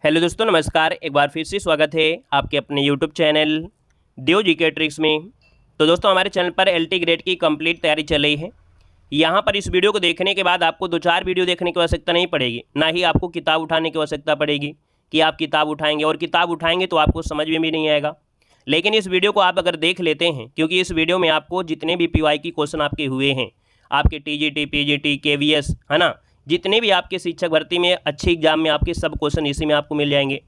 Hello दोस्तों, नमस्कार। एक बार फिर से स्वागत है आपके अपने यूट्यूब चैनल देव जीके ट्रिक्स में। तो दोस्तों, हमारे चैनल पर एलटी ग्रेड की कंप्लीट तैयारी चल रही है। यहाँ पर इस वीडियो को देखने के बाद आपको 2-4 वीडियो देखने की आवश्यकता नहीं पड़ेगी, ना ही आपको किताब उठाने की आवश्यकता पड़ेगी कि आप किताब उठाएंगे, और किताब उठाएंगे तो आपको समझ में भी नहीं आएगा। लेकिन इस वीडियो को आप अगर देख लेते हैं, क्योंकि इस वीडियो में आपको जितने भी पीवाईक्यू क्वेश्चन आपके हुए हैं, आपके टीजीटी, पीजीटी, केवीएस, है ना, जितने भी आपके शिक्षक भर्ती में अच्छे एग्जाम में आपके सब क्वेश्चन इसी में आपको मिल जाएंगे।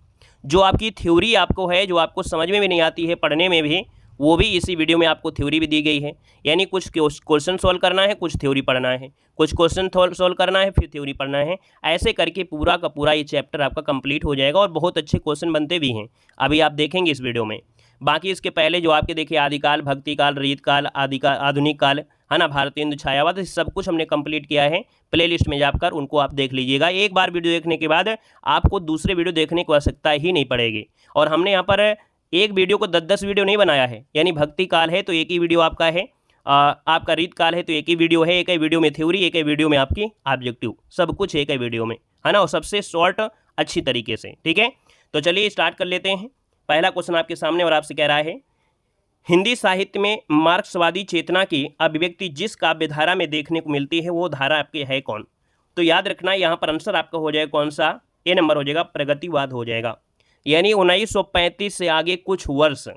जो आपकी थ्योरी आपको है, जो आपको समझ में भी नहीं आती है पढ़ने में भी, वो भी इसी वीडियो में आपको थ्योरी भी दी गई है। यानी कुछ क्वेश्चन सॉल्व करना है, कुछ थ्योरी पढ़ना है, कुछ क्वेश्चन सॉल्व करना है, फिर थ्योरी पढ़ना है। ऐसे करके पूरा का पूरा ये चैप्टर आपका कंप्लीट हो जाएगा और बहुत अच्छे क्वेश्चन बनते भी हैं, अभी आप देखेंगे इस वीडियो में। बाकी इसके पहले जो आपके देखिए आदिकाल, भक्तिकाल, रीतकाल, आदिकाल, आधुनिक काल, है ना, भारतीय छायावाद, सब कुछ हमने कंप्लीट किया है। प्लेलिस्ट में जाकर उनको आप देख लीजिएगा। एक बार वीडियो देखने के बाद आपको दूसरे वीडियो देखने की आवश्यकता ही नहीं पड़ेगी। और हमने यहाँ पर एक वीडियो को 10-10 वीडियो नहीं बनाया है। यानी भक्ति काल है तो एक ही वीडियो आपका है, आपका रीत काल है तो एक ही वीडियो है, एक ही वीडियो में थ्योरी, एक ही वीडियो में आपकी ऑब्जेक्टिव, सब कुछ एक ही वीडियो में, है ना, और सबसे शॉर्ट अच्छी तरीके से। ठीक है, तो चलिए स्टार्ट कर लेते हैं। पहला क्वेश्चन आपके सामने और आपसे कह रहा है, हिंदी साहित्य में मार्क्सवादी चेतना की अभिव्यक्ति जिस काव्य धारा में देखने को मिलती है वो धारा आपकी है कौन? तो याद रखना, यहाँ पर आंसर आपका हो जाएगा कौन सा? ए नंबर हो जाएगा, प्रगतिवाद हो जाएगा। यानी 1935 से आगे कुछ वर्ष,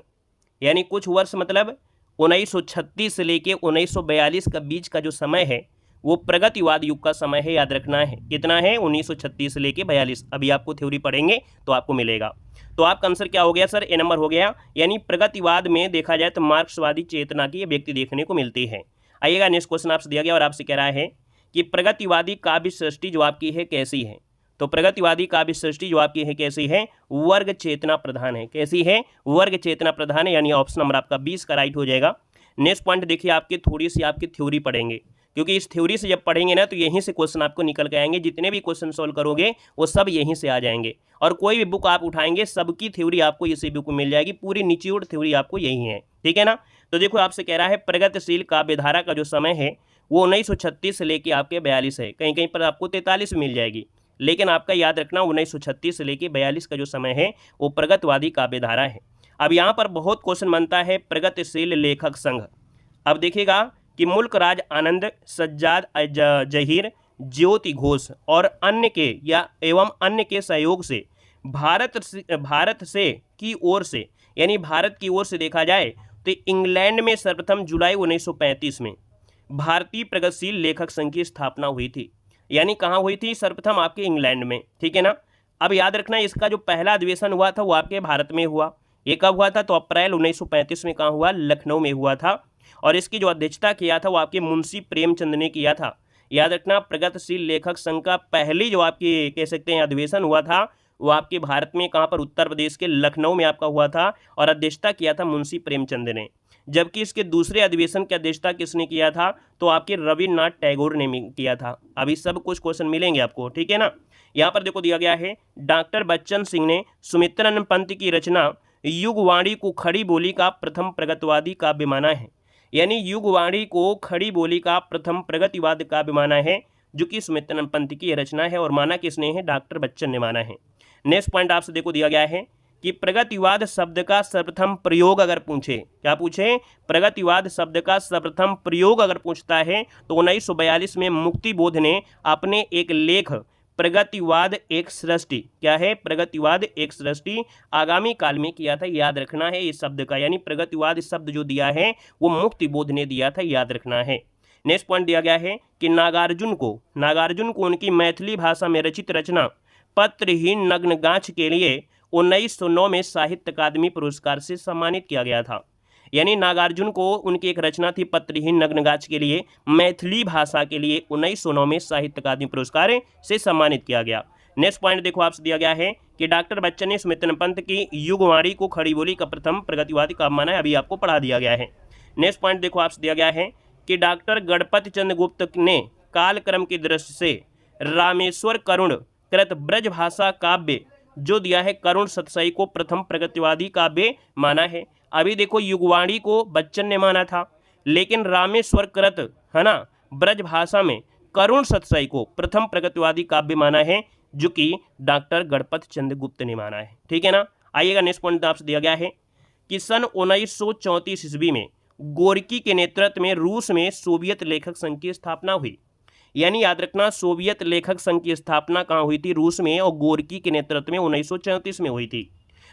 यानी कुछ वर्ष मतलब 1936 से लेके 1942 का बीच का जो समय है वो प्रगतिवाद युग का समय है। याद रखना है कितना है, 1936 से लेके 42। अभी आपको थ्योरी पढ़ेंगे तो आपको मिलेगा। तो आपका आंसर क्या हो गया सर? ए नंबर हो गया। यानी प्रगतिवाद में देखा जाए तो मार्क्सवादी चेतना की व्यक्ति देखने को मिलती है। आइएगा, नेक्स्ट क्वेश्चन आपसे दिया गया और आपसे कह रहा है कि प्रगतिवादी काव्य सृष्टि जो आपकी है कैसी है? तो प्रगतिवादी काव्य सृष्टि जो आपकी है कैसी है? वर्ग चेतना प्रधान है। कैसी है? वर्ग चेतना प्रधान है। यानी ऑप्शन नंबर आपका 20 का राइट हो जाएगा। नेक्स्ट पॉइंट देखिए, आपकी थोड़ी सी आपकी थ्योरी पढ़ेंगे, क्योंकि इस थ्योरी से जब पढ़ेंगे ना तो यहीं से क्वेश्चन आपको निकल के आएंगे। जितने भी क्वेश्चन सॉल्व करोगे वो सब यहीं से आ जाएंगे, और कोई भी बुक आप उठाएंगे सबकी थ्योरी आपको इसी बुक में मिल जाएगी। पूरी निचोड़ थ्योरी आपको यही है। ठीक है ना? तो देखो, आपसे कह रहा है प्रगतिशील काव्यधारा का जो समय है वो 1936 से लेके आपके 42 है। कहीं कहीं पर आपको 43 मिल जाएगी, लेकिन आपका याद रखना 1936 से लेके 42 का जो समय है वो प्रगतिवादी काव्यधारा है। अब यहाँ पर बहुत क्वेश्चन बनता है प्रगतिशील लेखक संघ। अब देखिएगा कि मुल्क राज आनंद, सज्जाद जहीर, ज्योति घोष और अन्य के या एवं अन्य के सहयोग से भारत से की ओर से, यानी भारत की ओर से देखा जाए तो इंग्लैंड में सर्वप्रथम जुलाई 1935 में भारतीय प्रगतिशील लेखक संघ की स्थापना हुई थी। यानी कहाँ हुई थी? सर्वप्रथम आपके इंग्लैंड में। ठीक है ना? अब याद रखना, इसका जो पहला अधिवेशन हुआ था वो आपके भारत में हुआ। ये कब हुआ था? तो अप्रैल 1935 में कहाँ हुआ? लखनऊ में हुआ था। और इसकी जो अध्यक्षता किया था वो आपके मुंशी प्रेमचंद ने किया था। याद रखना, प्रगतिशील लेखक संघ का पहली जो आपकी कह सकते हैं अधिवेशन हुआ था वो आपके भारत में कहाँ पर? उत्तर प्रदेश के लखनऊ में आपका हुआ था, और अध्यक्षता किया था मुंशी प्रेमचंद ने। जबकि इसके दूसरे अधिवेशन की अध्यक्षता किसने किया था? तो आपके रविन्द्रनाथ टैगोर ने किया था। अभी सब कुछ क्वेश्चन मिलेंगे आपको। ठीक है ना? यहाँ पर देखो दिया गया है, डॉक्टर बच्चन सिंह ने सुमित्रानंद पंत की रचना युगवाणी को खड़ी बोली का प्रथम प्रगतिवादी काव्य माना है। यानी युगवाणी को खड़ी बोली का प्रथम प्रगतिवाद काव्य माना है, जो कि सुमित्रानंद पंत की रचना है, और माना किसने है? डॉक्टर बच्चन ने माना है। नेक्स्ट पॉइंट आपसे देखो दिया गया है कि प्रगतिवाद शब्द का सर्वप्रथम प्रयोग अगर पूछे, क्या पूछे? प्रगतिवाद शब्द का सर्वप्रथम प्रयोग अगर पूछता है तो 1942 में मुक्तिबोध ने अपने एक लेख प्रगतिवाद एक सृष्टि, क्या है? प्रगतिवाद एक सृष्टि, आगामी काल में किया था। याद रखना है इस शब्द का, यानी प्रगतिवाद शब्द जो दिया है वो मुक्तिबोध ने दिया था। याद रखना है। नेक्स्ट पॉइंट दिया गया है कि नागार्जुन को उनकी मैथिली भाषा में रचित रचना पत्रहीन नग्नगाछ के लिए 1909 में साहित्य अकादमी पुरस्कार से सम्मानित किया गया था। यानी नागार्जुन को उनकी एक रचना थी पत्रहीन नग्नगाछ के लिए, मैथिली भाषा के लिए 1909 में साहित्य अकादमी पुरस्कार से सम्मानित किया गया। नेक्स्ट पॉइंट देखो आपसे दिया गया है कि डॉक्टर बच्चन ने सुमित्रानंद पंत की युगवाणी को खड़ी बोली का प्रथम प्रगतिवादी काव्य माना है। अभी आपको पढ़ा दिया गया है। नेक्स्ट पॉइंट देखो आपसे दिया गया है कि डॉक्टर गणपति चंद्र गुप्त ने कालक्रम की दृष्टि से रामेश्वर करुण कृत ब्रज भाषा काव्य जो दिया है करुण सतसई को प्रथम प्रगतिवादी काव्य माना है। अभी देखो, युगवाणी को बच्चन ने माना था, लेकिन रामेश्वर कृत, है ना, ब्रज भाषा में करुण सतसई को प्रथम प्रगतिवादी काव्य माना है। जो कि डॉक्टर गणपत चंद्र गुप्त ने माना है। ठीक है ना। आइएगा नेक्स्ट पॉइंट आपसे दिया गया है कि सन 1934 ईस्वी में गोरकी के नेतृत्व में रूस में सोवियत लेखक संघ की स्थापना हुई। यानी याद रखना, सोवियत लेखक संघ की स्थापना कहाँ हुई थी? रूस में, और गोरकी के नेतृत्व में 1934 में हुई थी।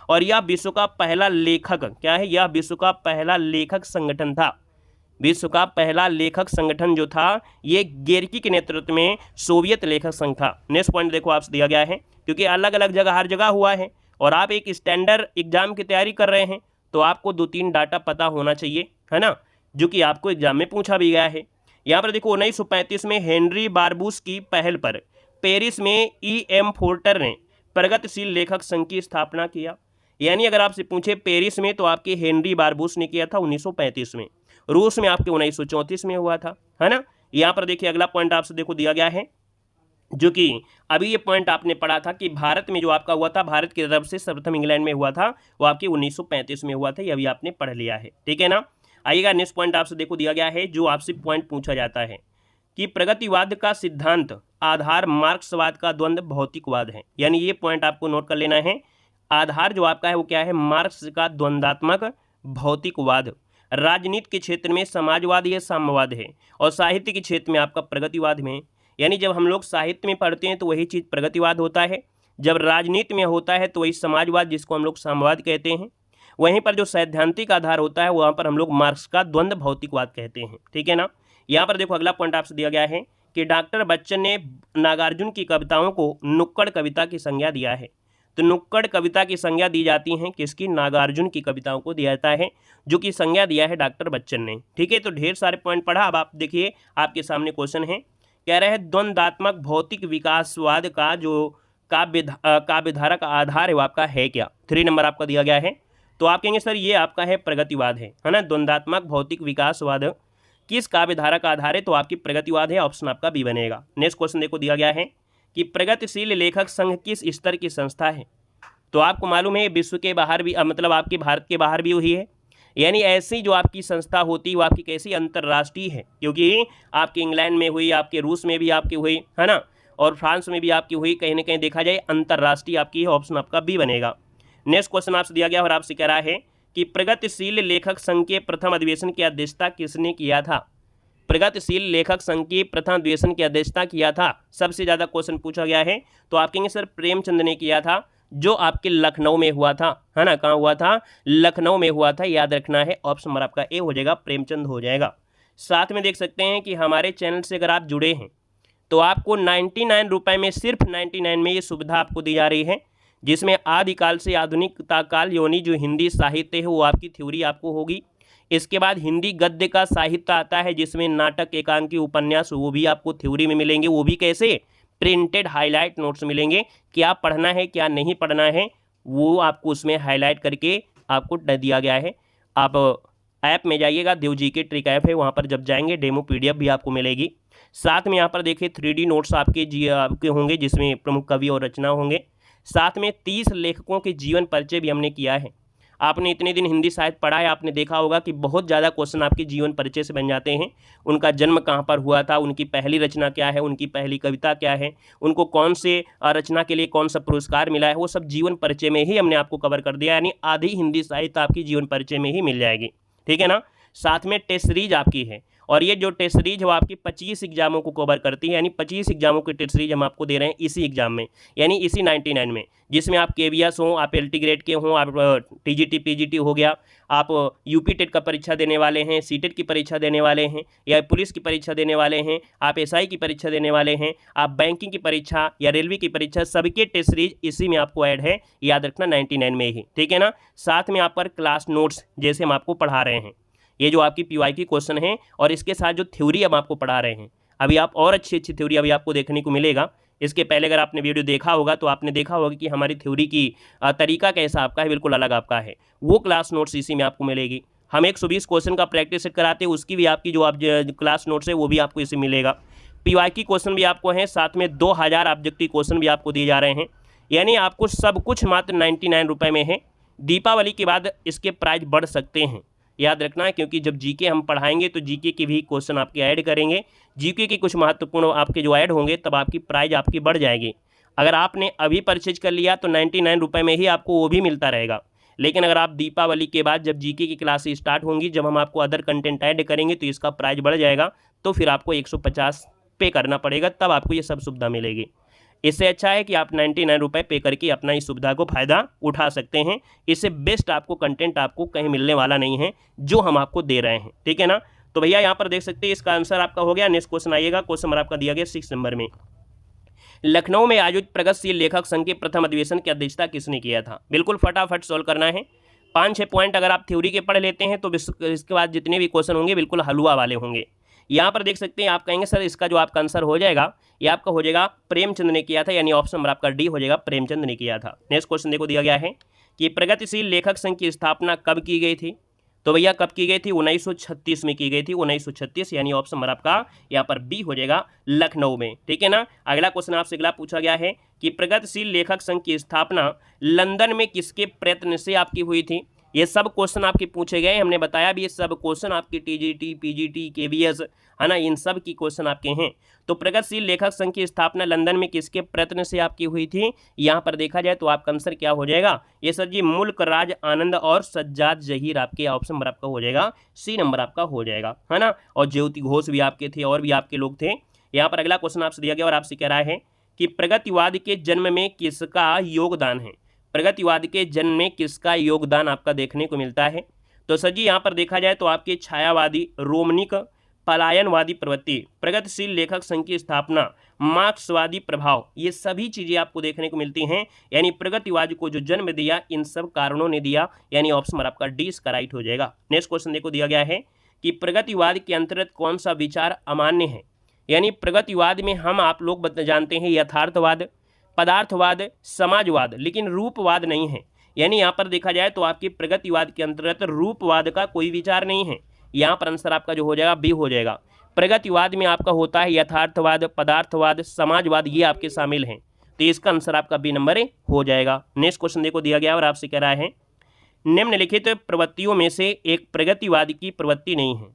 और यह विश्व का पहला लेखक, क्या है? यह विश्व का पहला लेखक संगठन था। विश्व का पहला लेखक संगठन जो था ये गोरकी के नेतृत्व में सोवियत लेखक संघ था। नेक्स्ट पॉइंट देखो आपसे दिया गया है, क्योंकि अलग अलग जगह हर जगह हुआ है और आप एक स्टैंडर्ड एग्जाम की तैयारी कर रहे हैं तो आपको 2-3 डाटा पता होना चाहिए, है ना, जो कि आपको एग्जाम में पूछा भी गया है। यहाँ पर देखो 1935 में हेनरी बारबूस की पहल पर पेरिस में E.M. फोर्टर ने प्रगतिशील लेखक संघ की स्थापना किया। यानी अगर आपसे पूछे पेरिस में तो आपके हेनरी बारबूस ने किया था 1935 में, रूस में आपके 1934 में हुआ था, है ना। यहाँ पर देखिए अगला पॉइंट आपसे देखो दिया गया है, जो कि अभी ये पॉइंट आपने पढ़ा था कि भारत में जो आपका हुआ था, भारत की तरफ से सर्वप्रथम इंग्लैंड में हुआ था, वो आपके 1935 में हुआ था। ये अभी आपने पढ़ लिया है। ठीक है ना। आइएगा नेक्स्ट पॉइंट आपसे देखो दिया गया है, जो आपसे पॉइंट पूछा जाता है कि प्रगतिवाद का सिद्धांत आधार मार्क्सवाद का द्वंद्व भौतिकवाद है। यानी ये पॉइंट आपको नोट कर लेना है। आधार जो आपका है वो क्या है? मार्क्स का द्वंद्वात्मक भौतिकवाद। राजनीति के क्षेत्र में समाजवाद या साम्यवाद है, और साहित्य के क्षेत्र में आपका प्रगतिवाद में। यानी जब हम लोग साहित्य में पढ़ते हैं तो वही चीज़ प्रगतिवाद होता है, जब राजनीति में होता है तो वही समाजवाद, जिसको हम लोग साम्यवाद कहते हैं। वहीं पर जो सैद्धांतिक आधार होता है वहाँ पर हम लोग मार्क्स का द्वंद्व भौतिकवाद कहते हैं। ठीक है ना। यहाँ पर देखो अगला पॉइंट आपसे दिया गया है कि डॉक्टर बच्चन ने नागार्जुन की कविताओं को नुक्कड़ कविता की संज्ञा दिया है। तो नुक्कड़ कविता की संज्ञा दी जाती है किसकी? नागार्जुन की कविताओं को दिया जाता है, जो कि संज्ञा दिया है डॉक्टर बच्चन ने। ठीक है, तो ढेर सारे पॉइंट पढ़ा। अब आप देखिए आपके सामने क्वेश्चन है, कह रहे हैं द्वंद्वात्मक भौतिक विकासवाद का जो काव्यधारा का आधार है वो आपका है क्या? 3 नंबर आपका दिया गया है। तो आप कहेंगे सर ये आपका है प्रगतिवाद है ना। द्वंद्वात्मक भौतिक विकासवाद किस काव्यधारा का आधार है? तो आपकी प्रगतिवाद है, ऑप्शन आपका बी बनेगा। नेक्स्ट क्वेश्चन देखो दिया गया है कि प्रगतिशील लेखक संघ किस स्तर की संस्था है? तो आपको मालूम है विश्व के बाहर भी, मतलब आपके भारत के बाहर भी हुई है। यानी ऐसी जो आपकी संस्था होती है वो आपकी कैसी? अंतर्राष्ट्रीय है, क्योंकि आपके इंग्लैंड में हुई, आपके रूस में भी आपकी हुई, है ना, और फ्रांस में भी आपकी हुई। कहीं ना कहीं देखा जाए अंतर्राष्ट्रीय आपकी है, ऑप्शन आपका बी बनेगा। नेक्स्ट क्वेश्चन आपसे दिया गया और आपसे कह रहा है कि प्रगतिशील लेखक संघ के प्रथम अधिवेशन की अध्यक्षता किसने किया था? प्रगतिशील लेखक संघ की प्रथम अधिवेशन की अध्यक्षता किया था, सबसे ज़्यादा क्वेश्चन पूछा गया है। तो आप कहेंगे सर प्रेमचंद ने किया था, जो आपके लखनऊ में हुआ था, है ना। कहाँ हुआ था? लखनऊ में हुआ था, याद रखना है। ऑप्शन नंबर आपका ए हो जाएगा, प्रेमचंद हो जाएगा। साथ में देख सकते हैं कि हमारे चैनल से अगर आप जुड़े हैं तो आपको 99 रुपये में, सिर्फ 99 में ये सुविधा आपको दी जा रही है, जिसमें आदिकाल से आधुनिकता काल योनि जो हिंदी साहित्य है वो आपकी थ्योरी आपको होगी। इसके बाद हिंदी गद्य का साहित्य आता है, जिसमें नाटक, एकांकी, उपन्यास, वो भी आपको थ्योरी में मिलेंगे। वो भी कैसे? प्रिंटेड हाईलाइट नोट्स मिलेंगे। क्या पढ़ना है क्या नहीं पढ़ना है वो आपको उसमें हाईलाइट करके आपको दिया गया है। आप ऐप में जाइएगा, देव जी के ट्रिक ऐप है, वहाँ पर जब जाएंगे डेमो PDF भी आपको मिलेगी। साथ में यहाँ पर देखिए 3D नोट्स आपके होंगे, जिसमें प्रमुख कवि और रचना होंगे। साथ में 30 लेखकों के जीवन परिचय भी हमने किया है। आपने इतने दिन हिंदी साहित्य पढ़ा है, आपने देखा होगा कि बहुत ज़्यादा क्वेश्चन आपके जीवन परिचय से बन जाते हैं। उनका जन्म कहाँ पर हुआ था, उनकी पहली रचना क्या है, उनकी पहली कविता क्या है, उनको कौन से रचना के लिए कौन सा पुरस्कार मिला है, वो सब जीवन परिचय में ही हमने आपको कवर कर दिया। यानी आधी हिंदी साहित्य आपकी जीवन परिचय में ही मिल जाएगी। ठीक है ना। साथ में टेस्ट सीरीज आपकी है, और ये जो टेस्ट सीरीज वो आपकी 25 एग्जामों को कवर करती है। यानी 25 एग्जामों की टेस्ट सीरीज हम आपको दे रहे हैं इसी एग्जाम में, यानी इसी 99 में, जिसमें आप KVS हों, आप LT ग्रेड के हों, आप TGT PGT हो गया, आप UP टेट का परीक्षा देने वाले हैं, CTET की परीक्षा देने वाले हैं, या पुलिस की परीक्षा देने वाले हैं, आप SI की परीक्षा देने वाले हैं, आप बैंकिंग की परीक्षा या रेलवे की परीक्षा, सबके टेस्ट सीरीज इसी में आपको ऐड है, याद रखना 99 में ही। ठीक है ना। साथ में आप पर क्लास नोट्स जैसे हम आपको पढ़ा रहे हैं, ये जो आपकी PYQ क्वेश्चन है, और इसके साथ जो थ्योरी हम आपको पढ़ा रहे हैं, अभी आप और अच्छी अच्छी थ्योरी अभी आपको देखने को मिलेगा। इसके पहले अगर आपने वीडियो देखा होगा तो आपने देखा होगा कि हमारी थ्योरी की तरीका कैसा आपका है, बिल्कुल अलग आपका है। वो क्लास नोट्स इसी में आपको मिलेगी। हम 120 क्वेश्चन का प्रैक्टिस सेट कराते हैं, उसकी भी आपकी जो आप क्लास नोट्स है वो भी आपको इसी मिलेगा। PYQ क्वेश्चन भी आपको हैं, साथ में 2000 ऑब्जेक्टिव क्वेश्चन भी आपको दिए जा रहे हैं। यानी आपको सब कुछ मात्र 99 रुपये में है। दीपावली के बाद इसके प्राइस बढ़ सकते हैं, याद रखना है, क्योंकि जब GK हम पढ़ाएंगे तो GK के भी क्वेश्चन आपके ऐड करेंगे। GK के कुछ महत्वपूर्ण आपके जो ऐड होंगे तब आपकी प्राइस आपकी बढ़ जाएगी। अगर आपने अभी परचेज कर लिया तो 99 रुपये में ही आपको वो भी मिलता रहेगा। लेकिन अगर आप दीपावली के बाद जब जीके की क्लासेस स्टार्ट होंगी, जब हम आपको अदर कंटेंट ऐड करेंगे तो इसका प्राइस बढ़ जाएगा, तो फिर आपको 150 पे करना पड़ेगा, तब आपको ये सब सुविधा मिलेगी। इससे अच्छा है कि आप 99 रुपये पे करके अपना इस सुविधा को फ़ायदा उठा सकते हैं। इससे बेस्ट आपको कंटेंट आपको कहीं मिलने वाला नहीं है जो हम आपको दे रहे हैं, ठीक है ना। तो भैया यहाँ पर देख सकते हैं इसका आंसर आपका हो गया। नेक्स्ट क्वेश्चन आइएगा, क्वेश्चन नंबर आपका दिया गया 6 नंबर में। लखनऊ में आयोजित प्रगतिशील लेखक संघ के प्रथम अधिवेशन की अध्यक्षता किसने किया था? बिल्कुल फटाफट सॉल्व करना है। 5-6 पॉइंट अगर आप थ्योरी के पढ़ लेते हैं तो इसके बाद जितने भी क्वेश्चन होंगे बिल्कुल हलवा वाले होंगे। यहाँ पर देख सकते हैं, आप कहेंगे सर इसका जो आपका आंसर हो जाएगा ये आपका हो जाएगा प्रेमचंद ने किया था, यानी ऑप्शन नंबर आपका डी हो जाएगा, प्रेमचंद ने किया था। नेक्स्ट क्वेश्चन देखो दिया गया है कि प्रगतिशील लेखक संघ की स्थापना कब की गई थी? तो भैया कब की गई थी? 1936 में की गई थी, 1936, यानी ऑप्शन नंबर आपका यहाँ पर बी हो जाएगा, लखनऊ में, ठीक है ना। अगला क्वेश्चन आपसे अगला पूछा गया है कि प्रगतिशील लेखक संघ की स्थापना लंदन में किसके प्रयत्न से आपकी हुई थी? ये सब क्वेश्चन आपके पूछे गए, हमने बताया भी ये सब क्वेश्चन आपकी टीजीटी, पीजीटी, केवीएस है ना, इन सब की क्वेश्चन आपके हैं। तो प्रगतिशील लेखक संघ की स्थापना लंदन में किसके प्रयत्न से आपकी हुई थी? यहाँ पर देखा जाए तो आपका आंसर क्या हो जाएगा? ये सर जी मुल्क राज आनंद और सज्जाद जहीर, आपके ऑप्शन नंबर आपका हो जाएगा, सी नंबर आपका हो जाएगा, है ना। और ज्योति घोष भी आपके थे और भी आपके लोग थे। यहाँ पर अगला क्वेश्चन आपसे दिया गया और आपसे कह रहा है कि प्रगतिवाद के जन्म में किसका योगदान है? प्रगतिवाद के जन्म में किसका योगदान आपका देखने को मिलता है? तो सर जी यहाँ पर देखा जाए तो आपके छायावादी, रोमनिक, पलायनवादी प्रवृत्ति, प्रगतिशील लेखक संघ की स्थापना, मार्क्सवादी प्रभाव, ये सभी चीज़ें आपको देखने को मिलती हैं। यानी प्रगतिवाद को जो जन्म दिया इन सब कारणों ने दिया, यानी ऑप्शन नंबर आपका डी इसका राइट हो जाएगा। नेक्स्ट क्वेश्चन देखो दिया गया है कि प्रगतिवाद के अंतर्गत कौन सा विचार अमान्य है? यानी प्रगतिवाद में हम आप लोग जानते हैं यथार्थवाद, पदार्थवाद, समाजवाद, लेकिन रूपवाद नहीं है। यानी यहाँ पर देखा जाए तो आपके प्रगतिवाद के अंतर्गत रूपवाद का कोई विचार नहीं है। यहाँ पर आंसर आपका जो हो जाएगा बी हो जाएगा। प्रगतिवाद में आपका होता है यथार्थवाद, पदार्थवाद, समाजवाद, ये आपके शामिल हैं, तो इसका आंसर आपका बी नंबर हो जाएगा। नेक्स्ट क्वेश्चन देखो दिया गया और आपसे कह रहा है निम्नलिखित प्रवृत्तियों में से एक प्रगतिवाद की प्रवृत्ति नहीं है।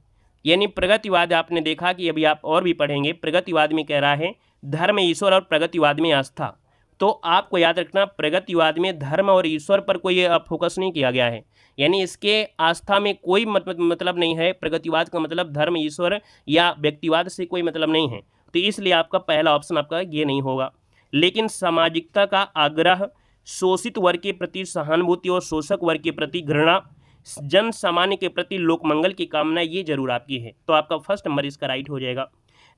यानी प्रगतिवाद आपने देखा कि अभी आप और भी पढ़ेंगे, प्रगतिवाद में कह रहा है धर्म, ईश्वर और प्रगतिवाद में आस्था। तो आपको याद रखना प्रगतिवाद में धर्म और ईश्वर पर कोई फोकस नहीं किया गया है, यानी इसके आस्था में कोई मतलब नहीं है। प्रगतिवाद का मतलब धर्म, ईश्वर या व्यक्तिवाद से कोई मतलब नहीं है, तो इसलिए आपका पहला ऑप्शन आपका ये नहीं होगा। लेकिन सामाजिकता का आग्रह, शोषित वर्ग के प्रति सहानुभूति और शोषक वर्ग के प्रति घृणा, जन सामान्य के प्रति लोकमंगल की कामना, ये जरूर आपकी है, तो आपका फर्स्ट नंबर इसका राइट हो जाएगा।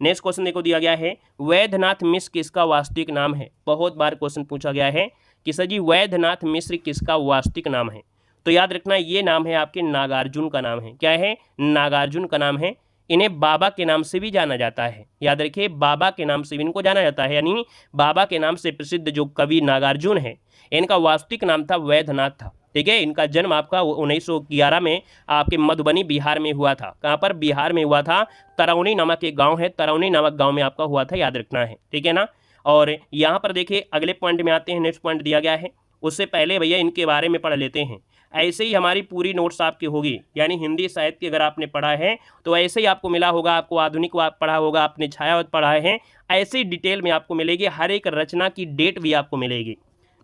नेक्स्ट क्वेश्चन देखो दिया गया है वैद्यनाथ मिश्र किसका वास्तविक नाम है? बहुत बार क्वेश्चन पूछा गया है कि सर जी वैद्यनाथ मिश्र किसका वास्तविक नाम है? तो याद रखना ये नाम है आपके नागार्जुन का नाम है। क्या है? नागार्जुन का नाम है। इन्हें बाबा के नाम से भी जाना जाता है, याद रखिए बाबा के नाम से भी इनको जाना जाता है, यानी बाबा के नाम से प्रसिद्ध जो कवि नागार्जुन है, इनका वास्तविक नाम था वैद्यनाथ था, ठीक है। इनका जन्म आपका 1911 में आपके मधुबनी बिहार में हुआ था। कहाँ पर? बिहार में हुआ था। तरौनी नामक एक गांव है, तरौनी नामक गांव में आपका हुआ था, याद रखना है, ठीक है ना। और यहाँ पर देखिए अगले पॉइंट में आते हैं, नेक्स्ट पॉइंट दिया गया है, उससे पहले भैया इनके बारे में पढ़ लेते हैं। ऐसे ही हमारी पूरी नोट्स आपकी होगी, यानी हिंदी साहित्य अगर आपने पढ़ा है तो ऐसे ही आपको मिला होगा, आपको आधुनिक पढ़ा होगा, आपने छायावाद पढ़ा है, ऐसे ही डिटेल में आपको मिलेगी। हर एक रचना की डेट भी आपको मिलेगी।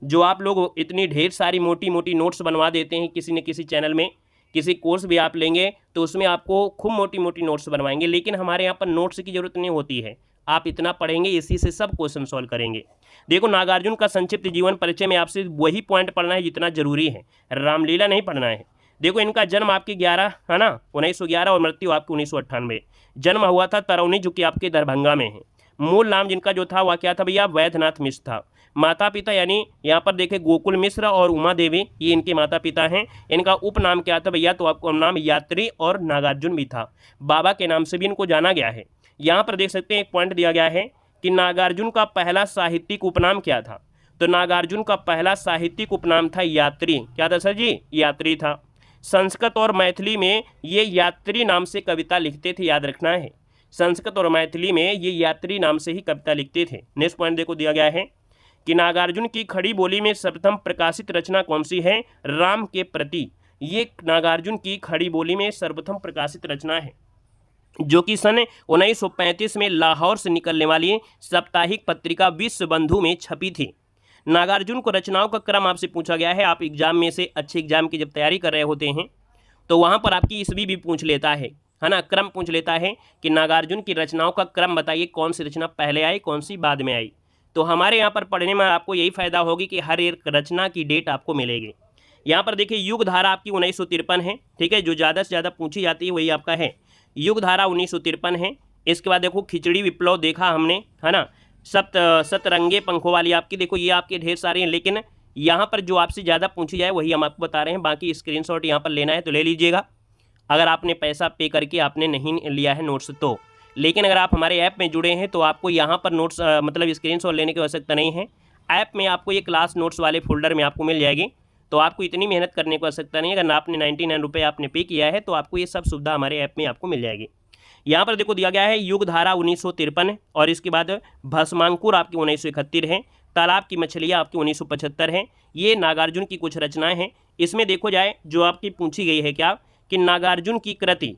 जो आप लोग इतनी ढेर सारी मोटी मोटी नोट्स बनवा देते हैं किसी न किसी चैनल में, किसी कोर्स भी आप लेंगे तो उसमें आपको खूब मोटी मोटी नोट्स बनवाएंगे, लेकिन हमारे यहाँ पर नोट्स की जरूरत नहीं होती है। आप इतना पढ़ेंगे, इसी से सब क्वेश्चन सॉल्व करेंगे। देखो नागार्जुन का संक्षिप्त जीवन परिचय में आपसे वही पॉइंट पढ़ना है जितना जरूरी है, रामलीला नहीं पढ़ना है। देखो इनका जन्म आपके 11 है ना 1911 और मृत्यु आपकी 1998। जन्म हुआ था तरौनी जो कि आपके दरभंगा में है। मूल नाम जिनका जो था वह क्या था भैया? वैद्यनाथ मिश्र था। माता पिता यानी यहाँ पर देखे गोकुल मिश्र और उमा देवी, ये इनके माता पिता हैं। इनका उपनाम क्या था भैया? तो आपको नाम यात्री और नागार्जुन भी था। बाबा के नाम से भी इनको जाना गया है। यहाँ पर देख सकते हैं एक पॉइंट दिया गया है कि नागार्जुन का पहला साहित्यिक उपनाम क्या था? तो नागार्जुन का पहला साहित्यिक उपनाम था यात्री। क्या था सर जी? यात्री था। संस्कृत और मैथिली में ये यात्री नाम से कविता लिखते थे, याद रखना है। संस्कृत और मैथिली में ये यात्री नाम से ही कविता लिखते थे। नेक्स्ट पॉइंट देखो दिया गया है कि नागार्जुन की खड़ी बोली में सर्वप्रथम प्रकाशित रचना कौन सी है? राम के प्रति। ये नागार्जुन की खड़ी बोली में सर्वप्रथम प्रकाशित रचना है। जो कि सन 1935 में लाहौर से निकलने वाली साप्ताहिक पत्रिका विश्व बंधु में छपी थी। नागार्जुन को रचनाओं का क्रम आपसे पूछा गया है। आप एग्जाम में से अच्छे एग्जाम की जब तैयारी कर रहे होते हैं तो वहाँ पर आपकी ईस्वी भी पूछ लेता है ना, क्रम पूछ लेता है कि नागार्जुन की रचनाओं का क्रम बताइए, कौन सी रचना पहले आई, कौन सी बाद में आई। तो हमारे यहाँ पर पढ़ने में आपको यही फ़ायदा होगी कि हर एक रचना की डेट आपको मिलेगी। यहाँ पर देखिए युग धारा आपकी 1953 है, ठीक है, जो ज़्यादा से ज़्यादा पूछी जाती है वही आपका है, युग धारा 1953 है। इसके बाद देखो खिचड़ी विप्लव देखा हमने, है ना, सतरंगे पंखों वाली आपकी, देखो ये आपके ढेर सारे हैं, लेकिन यहाँ पर जो आपसे ज़्यादा पूछी जाए वही हम आपको बता रहे हैं। बाकी स्क्रीनशॉट यहाँ पर लेना है तो ले लीजिएगा, अगर आपने पैसा पे करके आपने नहीं लिया है नोट्स तो। लेकिन अगर आप हमारे ऐप में जुड़े हैं तो आपको यहाँ पर नोट्स मतलब स्क्रीनशॉट लेने की आवश्यकता नहीं है। ऐप में आपको ये क्लास नोट्स वाले फोल्डर में आपको मिल जाएगी, तो आपको इतनी मेहनत करने की आवश्यकता नहीं है। अगर आपने 99 रुपये आपने पे किया है तो आपको ये सब सुविधा हमारे ऐप में आपको मिल जाएगी। यहाँ पर देखो दिया गया है युग धारा 1953 और इसके बाद भस्मांकुर आपकी 1971 है, तालाब की मछलियाँ आपकी 1975 है। ये नागार्जुन की कुछ रचनाएं हैं। इसमें देखो जाए जो आपकी पूछी गई है क्या कि नागार्जुन की कृति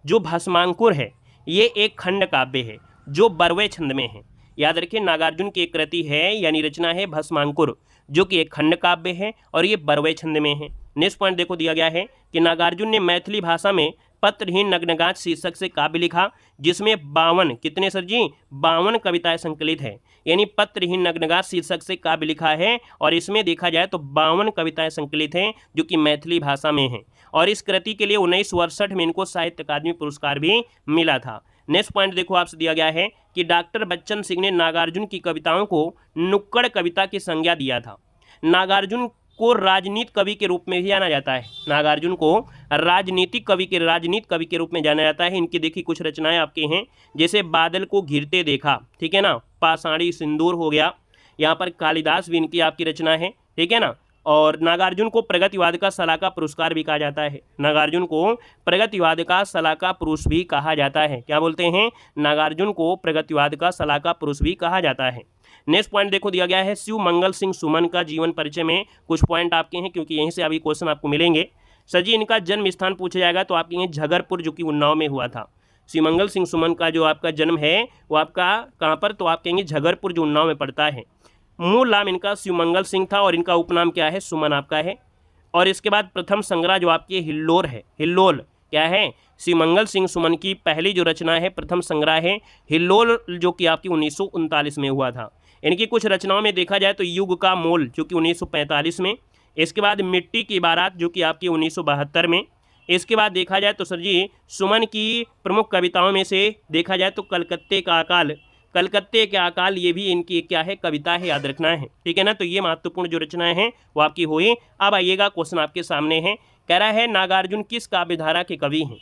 जो भस्मांकुर है ये एक खंड काव्य है जो बरवे छंद में है। याद रखिए नागार्जुन की एक कृति है यानी रचना है भस्मांकुर जो कि एक खंड काव्य है और ये बरवे छंद में है। नेक्स्ट पॉइंट देखो दिया गया है कि नागार्जुन ने मैथिली भाषा में पत्रहीन नग्नगाछ शीर्षक से काव्य लिखा जिसमें 52 कितने सर जी 52 कविताएं संकलित है। यानी पत्रहीन नग्नगाछ शीर्षक से काव्य लिखा है और इसमें देखा जाए तो 52 कविताएं संकलित हैं जो कि मैथिली भाषा में हैं। और इस कृति के लिए 1968 में इनको साहित्य अकादमी पुरस्कार भी मिला था। नेक्स्ट पॉइंट देखो आपसे दिया गया है कि डॉक्टर बच्चन सिंह ने नागार्जुन की कविताओं को नुक्कड़ कविता की संज्ञा दिया था। नागार्जुन को राजनीति कवि के रूप में भी जाना जाता है। नागार्जुन को राजनीति कवि के रूप में जाना जाता है। इनकी देखिए कुछ रचनाएं आपके हैं, जैसे बादल को घिरते देखा, ठीक है ना, पाषाणी सिंदूर हो गया, यहाँ पर कालिदास भी इनकी आपकी रचना है, ठीक है ना। और नागार्जुन को प्रगतिवाद का सलाका पुरस्कार भी कहा जाता है। नागार्जुन को प्रगतिवाद का सलाका पुरुष भी कहा जाता है। क्या बोलते हैं? नागार्जुन को प्रगतिवाद का सलाका पुरुष भी कहा जाता है। नेक्स्ट पॉइंट देखो दिया गया है शिव मंगल सिंह सुमन का जीवन परिचय में कुछ पॉइंट आपके हैं क्योंकि यहीं से अभी क्वेश्चन आपको मिलेंगे। सर जी इनका जन्म स्थान पूछा जाएगा तो आप कहेंगे झगरपुर जो कि उन्नाव में हुआ था। शिवमंगल सिंह सुमन का जो आपका जन्म है वो आपका कहाँ पर, तो आप कहेंगे झगरपुर जो उन्नाव में पड़ता है। मूल नाम इनका शिवमंगल सिंह था और इनका उपनाम क्या है? सुमन आपका है। और इसके बाद प्रथम संग्रह जो आपकी हिल्लोल है, हिल्लोल क्या है? शिवमंगल सिंह सुमन की पहली जो रचना है प्रथम संग्रह है हिल्लोल जो कि आपकी 1939 में हुआ था। इनकी कुछ रचनाओं में देखा जाए तो युग का मोल जो कि 1945 में, इसके बाद मिट्टी की बारात जो कि आपकी 1972 में, इसके बाद देखा जाए तो सर जी सुमन की प्रमुख कविताओं में से देखा जाए तो कलकत्ते का अकाल, कलकत्ते के अकाल ये भी इनकी क्या है? कविता है, याद रखना है, ठीक है ना। तो ये महत्वपूर्ण जो रचनाएं हैं वो आपकी हुई। अब आइएगा क्वेश्चन आपके सामने है, कह रहा है नागार्जुन किस काव्यधारा के कवि हैं?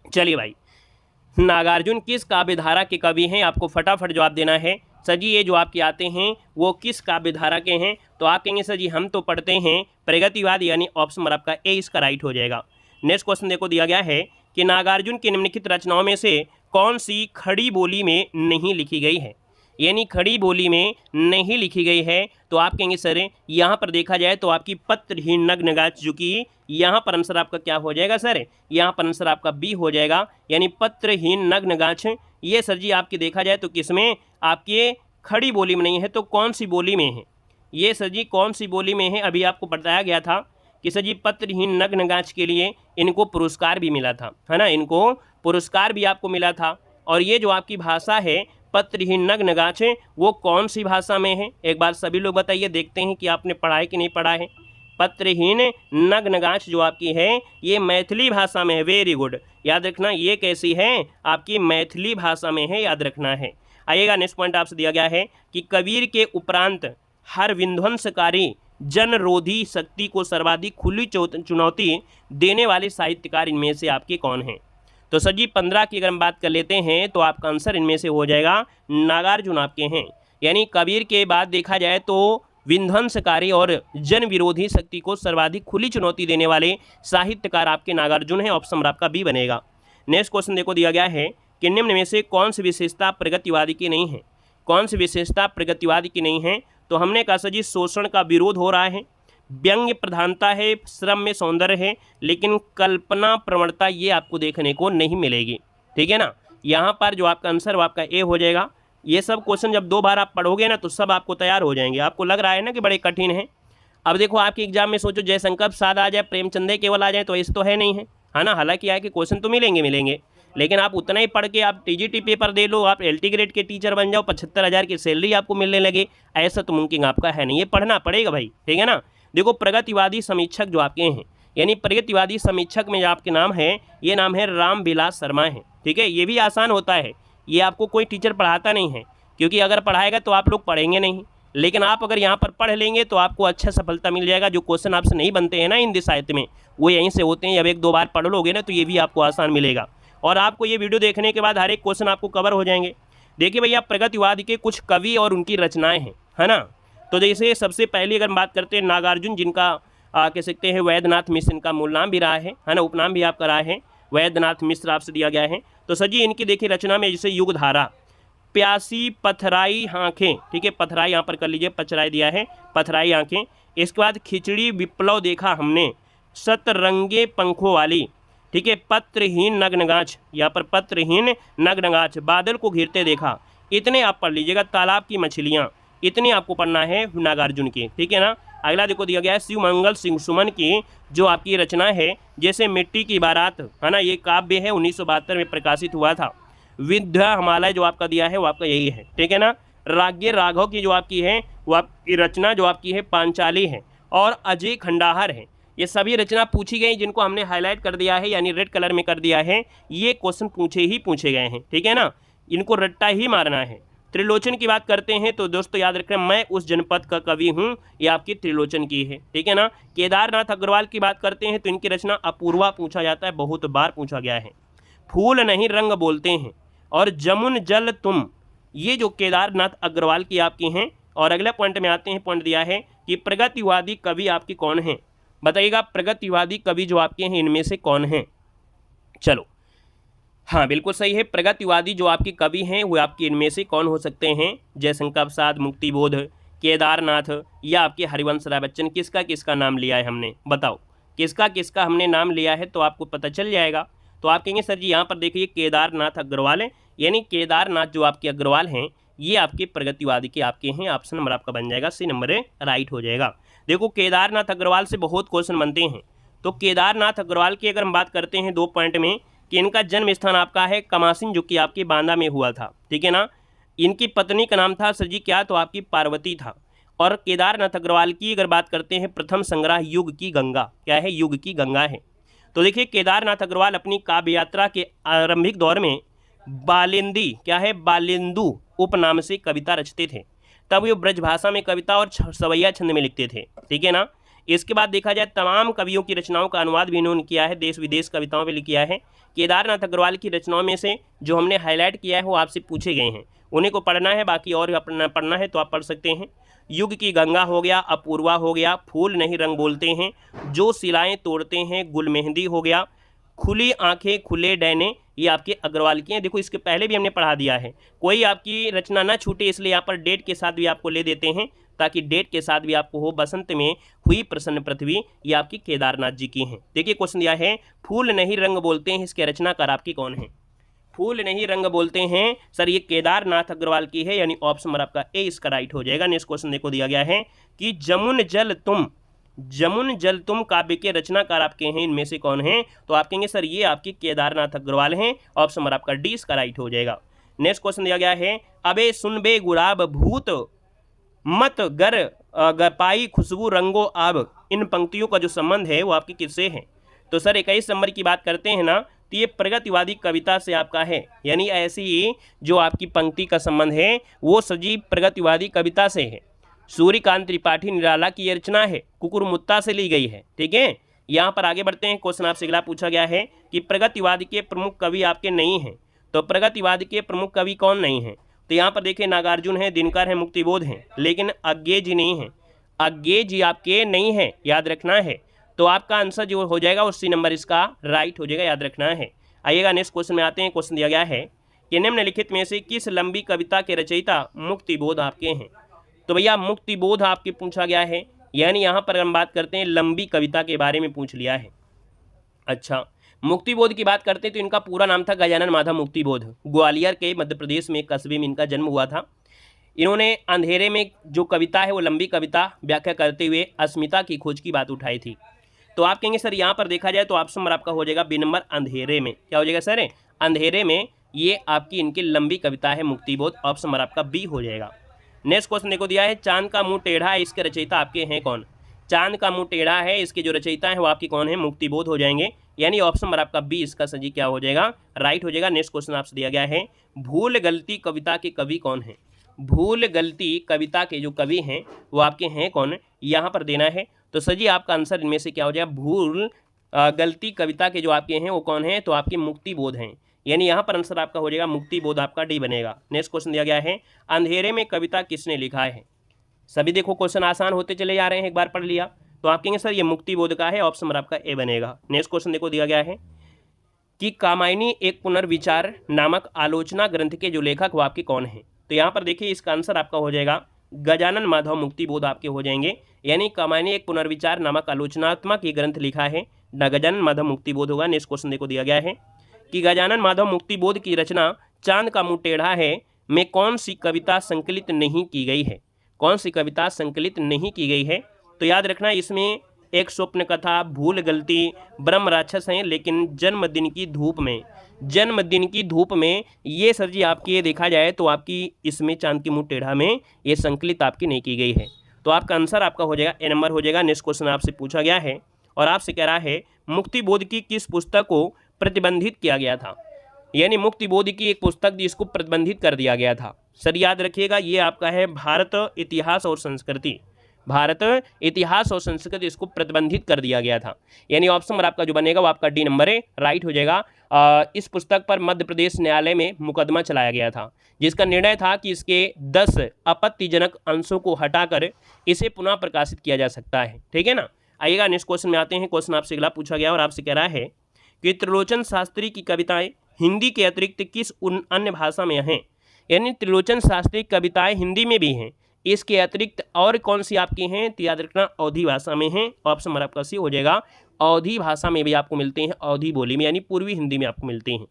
चलिए भाई नागार्जुन किस काव्यधारा के कवि हैं आपको फटाफट जवाब देना है। सर जी ये जो आपके आते हैं वो किस काव्यधारा के हैं? तो आप कहेंगे सर जी हम तो पढ़ते हैं प्रगतिवाद, यानी ऑप्शन नंबर आपका ए इसका राइट हो जाएगा। नेक्स्ट क्वेश्चन देखो दिया गया है कि नागार्जुन की निम्नलिखित रचनाओं में से कौन सी खड़ी बोली में नहीं लिखी गई है? यानी खड़ी बोली में नहीं लिखी गई है तो आप कहेंगे सर यहाँ पर देखा जाए तो आपकी पत्रहीन नग्नगाछ जो कि यहाँ पर आंसर आपका क्या हो जाएगा सर? यहाँ पर आंसर आपका बी हो जाएगा, यानी पत्रहीन नग्नगाछ। ये सर जी आपकी देखा जाए तो किसमें? आपके खड़ी बोली में नहीं है तो कौन सी बोली में है? ये सर जी कौन सी बोली में है? अभी आपको बताया गया था कि सर जी पत्रहीन नग्नगाछ के लिए इनको पुरस्कार भी मिला था, है ना, इनको पुरस्कार भी आपको मिला था। और ये जो आपकी भाषा है पत्रहीन नग्नगाछ वो कौन सी भाषा में है? एक बार सभी लोग बताइए, देखते हैं कि आपने पढ़ा है कि नहीं पढ़ा है। पत्रहीन नग्नगाछ जो आपकी है ये मैथिली भाषा में है। वेरी गुड, याद रखना ये कैसी है? आपकी मैथिली भाषा में है, याद रखना है। आइएगा नेक्स्ट पॉइंट आपसे दिया गया है कि कबीर के उपरांत हर विध्वंसकारी जनरोधी शक्ति को सर्वाधिक खुली चुनौती देने वाले साहित्यकार इनमें से आपके कौन हैं? तो सर जी 15 की अगर हम बात कर लेते हैं तो आपका आंसर इनमें से हो जाएगा नागार्जुन आपके हैं। यानी कबीर के बाद देखा जाए तो विध्वंसकारी और जन विरोधी शक्ति को सर्वाधिक खुली चुनौती देने वाले साहित्यकार आपके नागार्जुन हैं। ऑप्शन नंबर आपका बी बनेगा। नेक्स्ट क्वेश्चन देखो दिया गया है कि निम्न में से कौन सी विशेषता प्रगतिवादी की नहीं है? कौन सी विशेषता प्रगतिवादी की नहीं है? तो हमने कहा सर जी शोषण का विरोध हो रहा है, व्यंग्य प्रधानता है, श्रम में सौंदर्य है, लेकिन कल्पना प्रवणता ये आपको देखने को नहीं मिलेगी। ठीक है ना। यहाँ पर जो आपका आंसर वो आपका ए हो जाएगा। ये सब क्वेश्चन जब 2 बार आप पढ़ोगे ना तो सब आपको तैयार हो जाएंगे। आपको लग रहा है ना कि बड़े कठिन है। अब देखो आपके एग्जाम में सोचो जयशंकर प्रसाद आ जाए, प्रेमचंद केवल आ जाए, तो ऐसे तो है नहीं है ना। हालांकि है कि क्वेश्चन तो मिलेंगे, लेकिन आप उतना ही पढ़ के आप टीजीटी पेपर दे लो, आप एलटी ग्रेड के टीचर बन जाओ, 75,000 की सैलरी आपको मिलने लगे, ऐसा तो मुमकिन आपका है नहीं। ये पढ़ना पड़ेगा भाई, ठीक है ना। देखो प्रगतिवादी समीक्षक जो आपके हैं, यानी प्रगतिवादी समीक्षक में जो आपके नाम है, ये नाम है रामविलास शर्मा है, ठीक है। ये भी आसान होता है, ये आपको कोई टीचर पढ़ाता नहीं है, क्योंकि अगर पढ़ाएगा तो आप लोग पढ़ेंगे नहीं, लेकिन आप अगर यहाँ पर पढ़ लेंगे तो आपको अच्छा सफलता मिल जाएगा। जो क्वेश्चन आपसे नहीं बनते हैं ना हिंदी साहित्य में, वो यहीं से होते हैं। जब 1-2 बार पढ़ लोगे ना तो ये भी आपको आसान मिलेगा, और आपको ये वीडियो देखने के बाद हर एक क्वेश्चन आपको कवर हो जाएंगे। देखिए भैया, प्रगतिवाद के कुछ कवि और उनकी रचनाएं हैं, है ना। तो जैसे सबसे पहले अगर बात करते हैं नागार्जुन, जिनका कह सकते हैं वैद्यनाथ मिश्र इनका मूल नाम भी रहा है ना, उपनाम भी आपका रहा है, वैद्यनाथ मिश्र आपसे दिया गया है। तो सर जी इनकी देखिए रचना में जैसे युगधारा, प्यासी पथराई आँखें, ठीक है, पथराई यहाँ पर कर लीजिए, पचराई दिया है, पथराई आँखें। इसके बाद खिचड़ी विप्लव देखा हमने, सतरंगे पंखों वाली, ठीक है, पत्रहीन नग्नगाछ, यहाँ पर पत्रहीन नग्नगाछ, बादल को घिरते देखा, इतने आप पढ़ लीजिएगा। तालाब की मछलियाँ, इतने आपको पढ़ना है नागार्जुन की, ठीक है ना। अगला देखो दिया गया है शिवमंगल सिंह सुमन की जो आपकी रचना है, जैसे मिट्टी की बारात, है ना, ये काव्य है, 1972 में प्रकाशित हुआ था। विद्या हिमालय जो आपका दिया है वो आपका यही है, ठीक है ना। राज्य राघव की जो आपकी है वो आपकी रचना जो आपकी है पांचाली है, और अजय खंडाहर है। ये सभी रचना पूछी गई जिनको हमने हाईलाइट कर दिया है, यानी रेड कलर में कर दिया है। ये क्वेश्चन पूछे गए हैं, ठीक है ना, इनको रट्टा ही मारना है। त्रिलोचन की बात करते हैं तो दोस्तों याद रखें, मैं उस जनपद का कवि हूँ, ये आपकी त्रिलोचन की है, ठीक है ना। केदारनाथ अग्रवाल की बात करते हैं तो इनकी रचना अपूर्वा पूछा जाता है, बहुत बार पूछा गया है। फूल नहीं रंग बोलते हैं, और जमुन जल तुम, ये जो केदारनाथ अग्रवाल की आपकी हैं। और अगले पॉइंट में आते हैं, पॉइंट दिया है कि प्रगतिवादी कवि आपकी कौन है, बताइएगा प्रगतिवादी कवि जो आपके हैं इनमें से कौन है। चलो हाँ बिल्कुल सही है, प्रगतिवादी जो आपके कवि हैं वो आपके इनमें से कौन हो सकते हैं, जयशंकर प्रसाद, मुक्तिबोध, केदारनाथ, या आपके हरिवंश राय बच्चन। किसका किसका नाम लिया है हमने, बताओ किसका किसका हमने नाम लिया है, तो आपको पता चल जाएगा। तो आप कहेंगे सर जी यहाँ पर देखिए केदारनाथ अग्रवाल है, यानी केदारनाथ जो आपके अग्रवाल हैं ये आपके प्रगतिवादी के आपके हैं। ऑप्शन नंबर आपका बन जाएगा सी नंबर राइट हो जाएगा। देखो केदारनाथ अग्रवाल से बहुत क्वेश्चन बनते हैं, तो केदारनाथ अग्रवाल की अगर हम बात करते हैं 2 पॉइंट में, कि इनका जन्म स्थान आपका है कमासिन जो कि आपके बांदा में हुआ था, ठीक है ना। इनकी पत्नी का नाम था सर जी क्या, तो आपकी पार्वती था। और केदारनाथ अग्रवाल की अगर बात करते हैं प्रथम संग्रह युग की गंगा, क्या है, युग की गंगा है। तो देखिए केदारनाथ अग्रवाल अपनी काव्य यात्रा के आरंभिक दौर में बालिंदी, क्या है, बालिंदु उपनाम से कविता रचते थे। तब वे ब्रजभाषा में कविता और सवैया छंद में लिखते थे, ठीक है ना। इसके बाद देखा जाए तमाम कवियों की रचनाओं का अनुवाद भी इन्होंने किया है, देश विदेश कविताओं पे किया है। केदारनाथ अग्रवाल की रचनाओं में से जो हमने हाईलाइट किया है वो आपसे पूछे गए हैं, उन्हीं को पढ़ना है, बाकी और अपना पढ़ना है तो आप पढ़ सकते हैं। युग की गंगा हो गया, अपूर्वा हो गया, फूल नहीं रंग बोलते हैं, जो सिलाएं तोड़ते हैं, गुल मेहंदी हो गया, खुली आंखें खुले डैने, ये आपके अग्रवाल की हैं। देखो इसके पहले भी हमने पढ़ा दिया है, कोई आपकी रचना ना छूटे इसलिए यहाँ पर डेट के साथ भी आपको ले देते हैं, ताकि डेट के साथ भी आपको हो। बसंत में हुई प्रसन्न पृथ्वी, ये आपकी केदारनाथ जी की हैं। देखिए क्वेश्चन दिया है फूल नहीं रंग बोलते हैं, इसके रचनाकार आपकी कौन है। फूल नहीं रंग बोलते हैं सर ये केदारनाथ अग्रवाल की है, यानी ऑप्शन नंबर आपका ए इसका राइट हो जाएगा। नेक्स्ट क्वेश्चन देखो दिया गया है कि जमुन जल तुम काव्य के रचनाकार आपके हैं इनमें से कौन हैं, तो आप कहेंगे सर ये आपके केदारनाथ अग्रवाल हैं, ऑप्शन नंबर आपका डी इसका राइट हो जाएगा। नेक्स्ट क्वेश्चन दिया गया है अबे सुन बे गुलाब भूत मत गर पाई खुशबू रंगो आब, इन पंक्तियों का जो संबंध है वो आपके किससे है। तो सर 21 नंबर की बात करते हैं ना, तो ये प्रगतिवादी कविता से आपका है, यानी ऐसी जो आपकी पंक्ति का संबंध है वो सजीव प्रगतिवादी कविता से है। सूर्यकांत त्रिपाठी निराला की रचना है, कुकुरमुत्ता से ली गई है, ठीक है। यहाँ पर आगे बढ़ते हैं, क्वेश्चन आपसे अगला पूछा गया है कि प्रगतिवादी के प्रमुख कवि आपके नहीं हैं, तो प्रगतिवादी के प्रमुख कवि कौन नहीं हैं, तो यहाँ पर देखिए नागार्जुन है, दिनकर है, मुक्तिबोध हैं, लेकिन अज्ञे जी नहीं हैं। अज्ञे जी आपके नहीं हैं, याद रखना है। तो आपका आंसर जो हो जाएगा उसी नंबर इसका राइट हो जाएगा, याद रखना है। आइएगा नेक्स्ट क्वेश्चन में आते हैं। क्वेश्चन दिया गया है कि निम्नलिखित में से किस लंबी कविता के रचयिता मुक्तिबोध आपके हैं। तो भैया मुक्तिबोध आपके पूछा गया है, यानी यहाँ पर हम बात करते हैं लंबी कविता के बारे में पूछ लिया है। अच्छा मुक्तिबोध की बात करते हैं तो इनका पूरा नाम था गजानन माधव मुक्तिबोध। ग्वालियर के मध्य प्रदेश में कस्बे में इनका जन्म हुआ था। इन्होंने अंधेरे में जो कविता है वो लंबी कविता व्याख्या करते हुए अस्मिता की खोज की बात उठाई थी। तो आप कहेंगे सर यहाँ पर देखा जाए तो ऑप्शन नंबर आपका हो जाएगा बी नंबर अंधेरे में। क्या हो जाएगा सर? अंधेरे में। ये आपकी इनकी लंबी कविता है मुक्तिबोध। ऑप्शन नंबर आपका बी हो जाएगा। नेक्स्ट क्वेश्चन देखो दिया है, चांद का मुंह टेढ़ा है, इसके रचयिता आपके हैं कौन? चांद का मुंह टेढ़ा है, इसके जो रचयिता है वो आपके कौन है? मुक्तिबोध हो जाएंगे। यानी ऑप्शन नंबर आपका बी इसका सही क्या हो जाएगा? राइट हो जाएगा। नेक्स्ट क्वेश्चन आपसे दिया गया है, भूल गलती कविता के कवि कौन है? भूल गलती कविता के जो कवि हैं वो आपके हैं कौन? यहाँ पर देना है। तो सजी आपका आंसर इनमें से क्या हो जाएगा? भूल गलती कविता के जो आपके हैं वो कौन है? तो आपके मुक्तिबोध हैं। यानी यहाँ पर आंसर आपका हो जाएगा मुक्तिबोध, आपका डी बनेगा। नेक्स्ट क्वेश्चन दिया गया है, अंधेरे में कविता किसने लिखा है? सभी देखो क्वेश्चन आसान होते चले जा रहे हैं, एक बार पढ़ लिया तो आप कहेंगे सर ये मुक्तिबोध का है। ऑप्शन नंबर आपका ए बनेगा। नेक्स्ट क्वेश्चन देखो दिया गया है कि कामायनी एक पुनर्विचार नामक आलोचना ग्रंथ के जो लेखक वो आपके कौन है? तो यहाँ पर देखिए इसका आंसर आपका हो जाएगा गजानन माधव मुक्तिबोध आपके हो जाएंगे। यानी कामायनी एक पुनर्विचार नामक आलोचनात्मक ये ग्रंथ लिखा है, गजानन माधव मुक्तिबोध होगा। नेक्स्ट क्वेश्चन देखो दिया गया है कि गजानन माधव मुक्तिबोध की रचना चांद का मुंह टेढ़ा है में कौन सी कविता संकलित नहीं की गई है? कौन सी कविता संकलित नहीं की गई है? तो याद रखना इसमें एक स्वप्न कथा, भूल गलती, ब्रह्म राक्षस हैं, लेकिन जन्मदिन की धूप में, जन्मदिन की धूप में ये सर जी आपकी ये देखा जाए तो आपकी इसमें चांद की मुंह टेढ़ा में ये संकलित आपकी नहीं की गई है। तो आपका आंसर आपका हो जाएगा ए नंबर हो जाएगा। नेक्स्ट क्वेश्चन आपसे पूछा गया है और आपसे कह रहा है मुक्तिबोध की किस पुस्तक को प्रतिबंधित किया गया था? यानी मुक्तिबोध की एक पुस्तक जिसको प्रतिबंधित कर दिया गया था। सर याद रखिएगा ये आपका है भारत इतिहास और संस्कृति। भारत इतिहास और संस्कृति इसको प्रतिबंधित कर दिया गया था। यानी ऑप्शन नंबर आपका जो बनेगा वो आपका डी नंबर है, राइट हो जाएगा। इस पुस्तक पर मध्य प्रदेश न्यायालय में मुकदमा चलाया गया था, जिसका निर्णय था कि इसके 10 आपत्तिजनक अंशों को हटाकर इसे पुनः प्रकाशित किया जा सकता है। ठीक है ना। आइएगा नेक्स्ट क्वेश्चन में आते हैं। क्वेश्चन आपसे अगला पूछा गया और आपसे कह रहा है कि त्रिलोचन शास्त्री की कविताएं हिंदी के अतिरिक्त किस अन्य भाषा में हैं? यानी त्रिलोचन शास्त्री की कविताएं हिंदी में भी हैं, इसके अतिरिक्त और कौन सी आपकी हैं? तो याद रखना अवधी भाषा में हैं। ऑप्शन नंबर आपका सी हो जाएगा। अवधी भाषा में भी आपको मिलते हैं, अवधी बोली में यानी पूर्वी हिंदी में आपको मिलते हैं।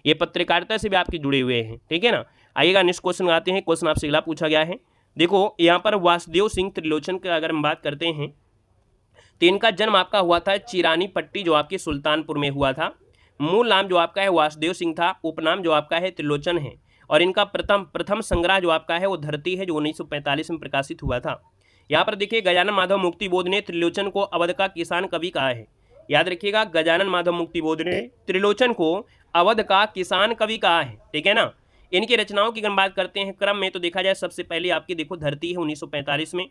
ये पत्रकारिता से भी आपके जुड़े हुए हैं। ठीक है ना। आइएगा नेक्स्ट क्वेश्चन आते हैं। क्वेश्चन आपसे अगला पूछा गया है, देखो यहाँ पर वासुदेव सिंह त्रिलोचन की अगर हम बात करते हैं तो इनका जन्म आपका हुआ था चिरानी पट्टी जो आपके सुल्तानपुर में हुआ था। मूल नाम जो आपका है वासुदेव सिंह था, उपनाम जो आपका है त्रिलोचन है, और इनका प्रथम संग्रह जो आपका है वो धरती है जो 1945 में प्रकाशित हुआ था। यहाँ पर देखिए गजानन माधव मुक्तिबोध ने त्रिलोचन को अवध का किसान कवि कहा है। याद रखिएगा गजानन माधव मुक्तिबोध ने त्रिलोचन को अवध का किसान कवि कहा है। ठीक है ना। इनकी रचनाओं की अगर बात करते हैं क्रम में तो देखा जाए सबसे पहले आपकी देखो धरती है 1945 में,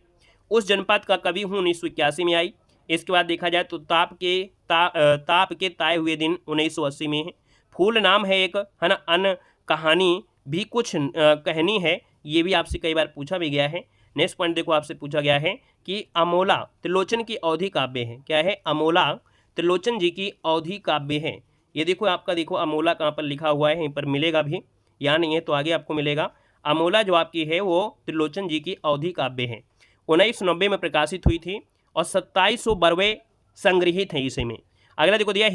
उस जनपद का कवि हूँ 1981 में आई। इसके बाद देखा जाए तो ताप के ताए हुए दिन 1980 में है। फूल नाम है एक, है ना। अन कहानी भी कुछ कहनी है, ये भी आपसे कई बार पूछा भी गया है। नेक्स्ट पॉइंट देखो आपसे पूछा गया है कि अमोला त्रिलोचन की अवधी काव्य है। क्या है? अमोला त्रिलोचन जी की अवधी काव्य है। ये देखो आपका देखो अमोला कहाँ पर लिखा हुआ है, यहीं पर मिलेगा भी, यहाँ नहीं है तो आगे आपको मिलेगा। अमोला जो आपकी है वो त्रिलोचन जी की अवधी काव्य है, 1990 में प्रकाशित हुई थी और 2700 बरवे संग्रहित हैं इसे में। अगला देखो दिया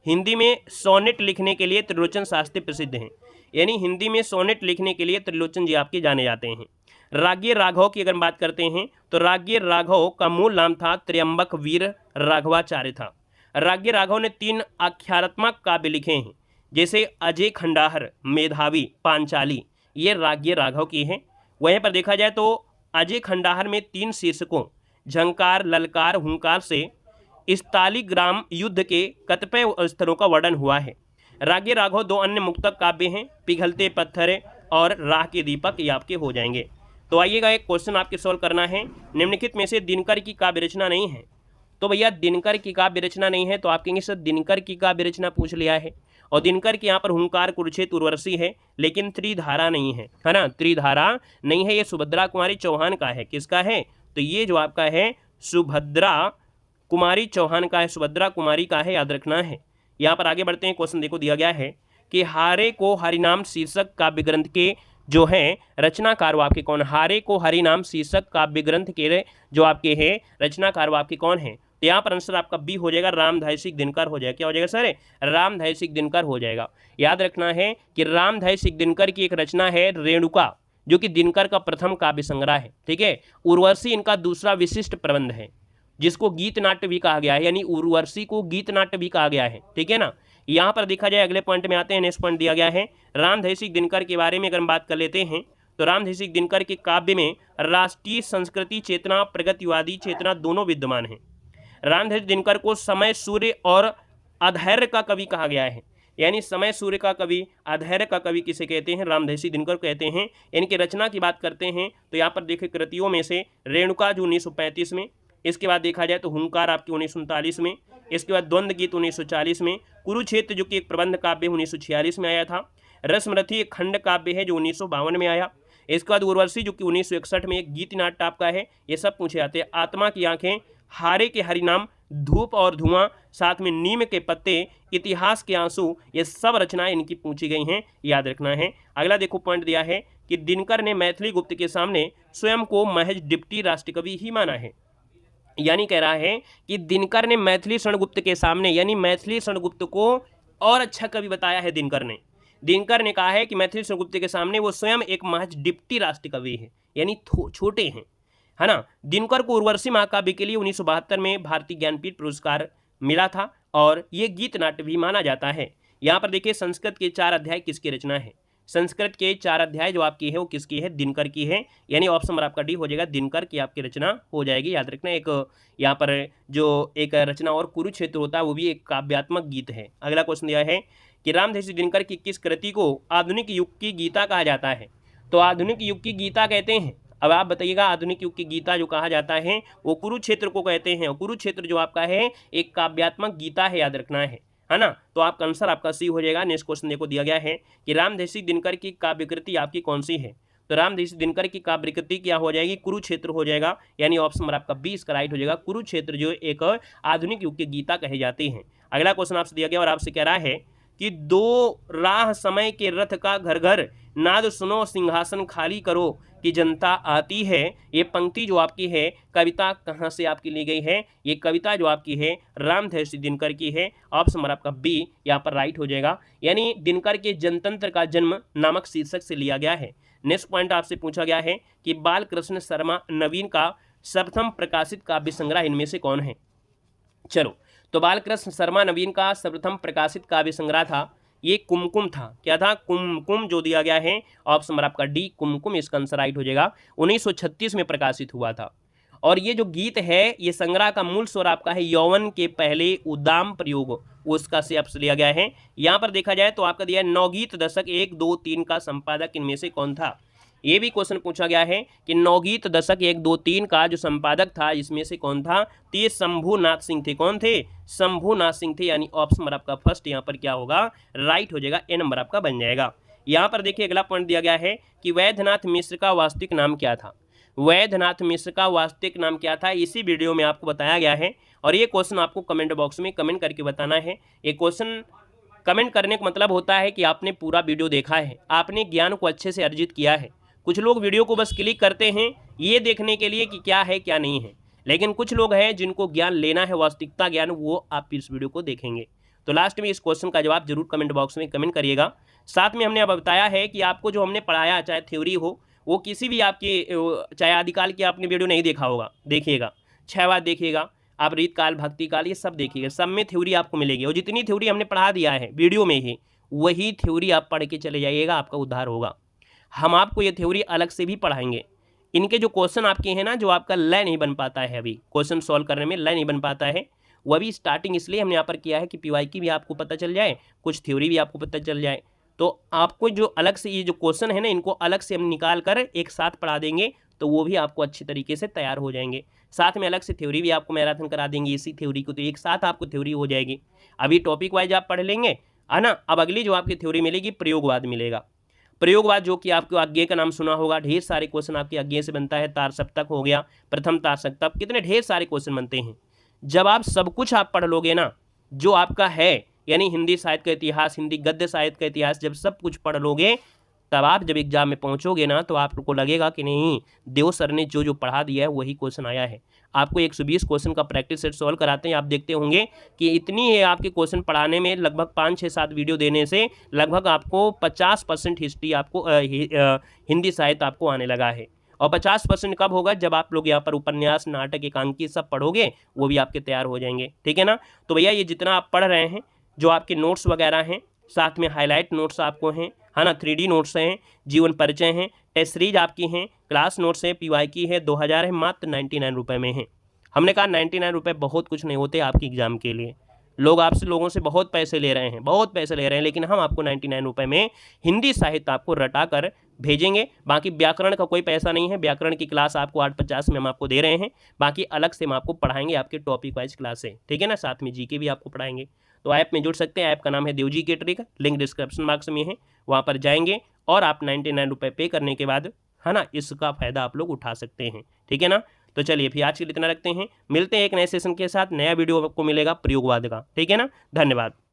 हिंदी में सोनेट लिखने के लिए त्रिलोचन शास्त्री प्रसिद्ध हैं। यानी हिंदी में सोनेट लिखने के लिए त्रिलोचन जी आपके जाने जाते हैं। राग्य राघव की अगर बात करते हैं तो राग्य राघव का मूल नाम था त्र्यंबक वीर राघवाचार्य था। राग्य राघव ने 3 आख्यानात्मक काव्य लिखे हैं, जैसे अजय खंडाहर, मेधावी, पांचाली, ये राग्य राघव की हैं। वहीं पर देखा जाए तो अजय खंडाहर में 3 शीर्षकों झंकार, ललकार, हुंकार से इस्तालीग्राम युद्ध के कतिपय स्थलों का वर्णन हुआ है। राग्य राघव 2 अन्य मुक्तक काव्य हैं, पिघलते पत्थर और राह के दीपक, ये आपके हो जाएंगे। तो आइएगा एक क्वेश्चन आपके सॉल्व करना है, निम्नलिखित में से दिनकर की काव्य रचना नहीं है। तो भैया दिनकर की काव्य रचना नहीं है तो आप कहेंगे सर दिनकर की काव्य रचना पूछ लिया है, और दिनकर के यहाँ पर हुंकार, कुरुक्षेत्र, उर्वशी है, लेकिन त्रिधारा नहीं है, है ना। त्रिधारा नहीं है, ये सुभद्रा कुमारी चौहान का है। किसका है? तो ये जो आपका है सुभद्रा कुमारी चौहान का है, सुभद्रा कुमारी का है, याद रखना है। यहाँ पर आगे बढ़ते हैं। क्वेश्चन देखो दिया गया है कि हारे को हरिनाम शीर्षक काव्य ग्रंथ के जो हैं रचनाकार वो आपके कौन? हारे को हरिनाम शीर्षक काव्य ग्रंथ के जो आपके हैं रचनाकार वो आपके कौन हैं? तो यहाँ पर आंसर आपका बी हो जाएगा, रामधारी दिनकर हो जाएगा। क्या हो जाएगा सर? रामधारी दिनकर हो जाएगा। याद रखना है कि रामधारी दिनकर की एक रचना है रेणुका, जो कि दिनकर का प्रथम काव्य संग्रह है। ठीक है, उर्वशी इनका दूसरा विशिष्ट प्रबंध है, जिसको गीत नाट्य भी कहा गया है, यानी उर्वशी को गीत नाट्य भी कहा गया है। ठीक है ना। यहाँ पर देखा जाए, अगले पॉइंट में आते हैं। नेक्स्ट पॉइंट दिया गया है रामधारी दिनकर के बारे में अगर हम बात कर लेते हैं तो रामधारी दिनकर के काव्य में राष्ट्रीय संस्कृति चेतना, प्रगतिवादी चेतना दोनों विद्यमान है। रामधारी दिनकर को समय सूर्य और अधैर्य का कवि कहा गया है, यानी समय सूर्य का कवि, अधैर्य का कवि किसे कहते हैं? रामधारी दिनकर कहते हैं। इनकी रचना की बात करते हैं तो यहाँ पर देखें कृतियों में से रेणुका जो 1935 में, इसके बाद देखा जाए तो हुंकार आपकी 1939 में, इसके बाद द्वंद्व गीत 1940 में, कुरुक्षेत्र जो कि एक प्रबंध काव्य 1946 में आया था, रसमरथी एक खंड काव्य है जो 1952 में आया, इसके बाद उर्वशी जो कि 1961 में एक गीत नाट्य आपका है। ये सब पूछे जाते हैं। आत्मा की आंखें, हारे के हरिनाम, धूप और धुआं, साथ में नीम के पत्ते, इतिहास के आंसू, ये सब रचनाएं इनकी पूछी गई हैं, याद रखना है। अगला देखो पॉइंट दिया है कि दिनकर ने मैथिली गुप्त के सामने स्वयं को महज डिप्टी राष्ट्रकवि ही माना है। यानी कह रहा है कि दिनकर ने मैथिली शरणगुप्त के सामने, यानी मैथिली शरणगुप्त को और अच्छा कवि बताया है दिनकर ने कहा है कि मैथिली शरणगुप्त के सामने वो स्वयं एक महज डिप्टी राष्ट्रकवि है, यानी छोटे हैं, है ना। दिनकर को उर्वशी महाकाव्य के लिए 1972 में भारतीय ज्ञानपीठ पुरस्कार मिला था और ये गीत नाट्य भी माना जाता है। यहाँ पर देखिए संस्कृत के 4 अध्याय किसकी रचना है? संस्कृत के 4 अध्याय जो आपकी है वो किसकी है? दिनकर की है, यानी ऑप्शन नंबर आपका डी हो जाएगा, दिनकर की आपकी रचना हो जाएगी। याद रखना, एक यहाँ पर जो एक रचना और कुरुक्षेत्र होता है वो भी एक काव्यात्मक गीत है। अगला क्वेश्चन दिया है कि रामधारी दिनकर की किस कृति को आधुनिक युग की गीता कहा जाता है? तो आधुनिक युग की गीता कहते हैं, अब आप बताइएगा, आधुनिक युग की गीता जो कहा जाता है वो कुरुक्षेत्र को कहते हैं। और कुरुक्षेत्र जो आपका है एक काव्यात्मक गीता है, याद रखना है ना। तो आपका आंसर आपका सी हो जाएगा। नेक्स्ट क्वेश्चन देखो दिया गया है कि रामधारी दिनकर की काव्यकृति आपकी कौन सी है? तो रामधारी दिनकर की काव्यकृति क्या हो जाएगी? कुरुक्षेत्र हो जाएगा, यानी ऑप्शन नंबर आपका 20 का राइट हो जाएगा। कुरुक्षेत्र जो एक आधुनिक युग की गीता कही जाती है। अगला क्वेश्चन आपसे दिया गया और आपसे कह रहा है कि दो राह समय के रथ का घर घर, नाद सुनो सिंहासन खाली करो कि जनता आती है। ये पंक्ति जो आपकी है कविता कहाँ से आपकी ली गई है? ये कविता जो आपकी है रामधारी दिनकर की है। ऑप्शन नंबर आपका बी यहाँ पर राइट हो जाएगा, यानी दिनकर के जनतंत्र का जन्म नामक शीर्षक से लिया गया है। नेक्स्ट पॉइंट आपसे पूछा गया है कि बालकृष्ण शर्मा नवीन का सर्वप्रथम प्रकाशित काव्य संग्रह इनमें से कौन है? चलो, तो बालकृष्ण शर्मा नवीन का सर्वप्रथम प्रकाशित काव्य संग्रह था ये कुमकुम था। क्या था? कुमकुम जो दिया गया है ऑप्शन नंबर आपका डी कुमकुम, इसका आंसर राइट हो जाएगा। 1936 में प्रकाशित हुआ था। और ये जो गीत है ये संग्रह का मूल स्वर आपका है यौवन के पहले उदाम प्रयोग, उसका से आपसे लिया गया है। यहाँ पर देखा जाए तो आपका दिया है नवगीत दशक 1, 2, 3 का संपादक इनमें से कौन था? ये भी क्वेश्चन पूछा गया है कि नवगीत दशक 1, 2, 3 का जो संपादक था इसमें से कौन था? तो ये शंभुनाथ सिंह थे। कौन थे? शंभुनाथ सिंह थे, यानी ऑप्शन नंबर आपका फर्स्ट यहाँ पर क्या होगा? राइट हो जाएगा, ए नंबर आपका बन जाएगा। यहाँ पर देखिए अगला पॉइंट दिया गया है कि वैद्यनाथ मिश्र का वास्तविक नाम क्या था? वैद्यनाथ मिश्र का वास्तविक नाम क्या था? इसी वीडियो में आपको बताया गया है और ये क्वेश्चन आपको कमेंट बॉक्स में कमेंट करके बताना है। ये क्वेश्चन कमेंट करने का मतलब होता है कि आपने पूरा वीडियो देखा है, आपने ज्ञान को अच्छे से अर्जित किया है। कुछ लोग वीडियो को बस क्लिक करते हैं ये देखने के लिए कि क्या है क्या नहीं है, लेकिन कुछ लोग हैं जिनको ज्ञान लेना है, वास्तविकता ज्ञान, वो आप इस वीडियो को देखेंगे। तो लास्ट में इस क्वेश्चन का जवाब जरूर कमेंट बॉक्स में कमेंट करिएगा। साथ में हमने अब बताया है कि आपको जो हमने पढ़ाया, चाहे थ्योरी हो वो किसी भी आपकी, चाहे आदिकाल की आपने वीडियो नहीं देखा होगा, देखिएगा, 6 बार देखिएगा आप, रीतकाल, भक्तिकाल, ये सब देखिएगा, सब में थ्योरी आपको मिलेगी। और जितनी थ्योरी हमने पढ़ा दिया है वीडियो में ही, वही थ्योरी आप पढ़ के चले जाइएगा, आपका उद्धार होगा। हम आपको ये थ्योरी अलग से भी पढ़ाएंगे। इनके जो क्वेश्चन आपके हैं ना, जो आपका लय नहीं बन पाता है, अभी क्वेश्चन सॉल्व करने में लय नहीं बन पाता है, वह भी स्टार्टिंग इसलिए हमने यहाँ पर किया है कि पीवाईक्यू भी आपको पता चल जाए, कुछ थ्योरी भी आपको पता चल जाए। तो आपको जो अलग से ये जो क्वेश्चन है ना, इनको अलग से हम निकाल कर एक साथ पढ़ा देंगे, तो वो भी आपको अच्छी तरीके से तैयार हो जाएंगे। साथ में अलग से थ्योरी भी आपको मैराथन करा देंगे इसी थ्योरी को, तो एक साथ आपको थ्योरी हो जाएगी। अभी टॉपिक वाइज आप पढ़ लेंगे, है ना। अब अगली जो आपकी थ्योरी मिलेगी प्रयोगवाद मिलेगा। प्रयोगवाद जो कि आपको आज्ञे का नाम सुना होगा, ढेर सारे क्वेश्चन आपके आज्ञे से बनता है। तार सप्तक हो गया, प्रथम तार सप्तक, कितने ढेर सारे क्वेश्चन बनते हैं। जब आप सब कुछ आप पढ़ लोगे ना, जो आपका है, यानी हिंदी साहित्य का इतिहास, हिंदी गद्य साहित्य का इतिहास, जब सब कुछ पढ़ लोगे तब आप जब एग्जाम में पहुंचोगे ना तो आपको लगेगा कि नहीं, देव सर ने जो जो पढ़ा दिया है वही क्वेश्चन आया है। आपको 120 क्वेश्चन का प्रैक्टिस सेट सॉल्व कराते हैं। आप देखते होंगे कि इतनी है आपके क्वेश्चन पढ़ाने में, लगभग 5, 6, 7 वीडियो देने से लगभग आपको 50% हिस्ट्री आपको हिंदी साहित्य आपको आने लगा है। और 50% कब होगा, जब आप लोग यहाँ पर उपन्यास, नाटक, एकांकी सब पढ़ोगे, वो भी आपके तैयार हो जाएंगे। ठीक है ना। तो भैया ये जितना आप पढ़ रहे हैं, जो आपके नोट्स वगैरह हैं, साथ में हाईलाइट नोट्स आपको हैं, है ना, 3D नोट्स हैं, जीवन परिचय हैं, टेस्ट सीरीज आपकी हैं, क्लास नोट्स हैं, PY की है, 2000 है, मात्र 99 रुपये में है। हमने कहा 99 रुपये बहुत कुछ नहीं होते आपके एग्जाम के लिए। लोगों से बहुत पैसे ले रहे हैं, बहुत पैसे ले रहे हैं, लेकिन हम आपको 99 रुपये में हिंदी साहित्य आपको रटा कर भेजेंगे। बाकी व्याकरण का कोई पैसा नहीं है। व्याकरण की क्लास आपको 850 में हम आपको दे रहे हैं। बाकी अलग से हम आपको पढ़ाएंगे आपके टॉपिक वाइज क्लास है। ठीक है ना। साथ में GK भी आपको पढ़ाएंगे। तो ऐप में जुड़ सकते हैं। ऐप का नाम है देव GK trick, link description box में है, वहाँ पर जाएंगे और आप 99 रुपये पे करने के बाद, है ना, इसका फ़ायदा आप लोग उठा सकते हैं। ठीक है ना। तो चलिए फिर आज के लिए इतना रखते हैं। मिलते हैं एक नए सेशन के साथ। नया वीडियो आपको मिलेगा प्रयोगवाद का। ठीक है ना। धन्यवाद।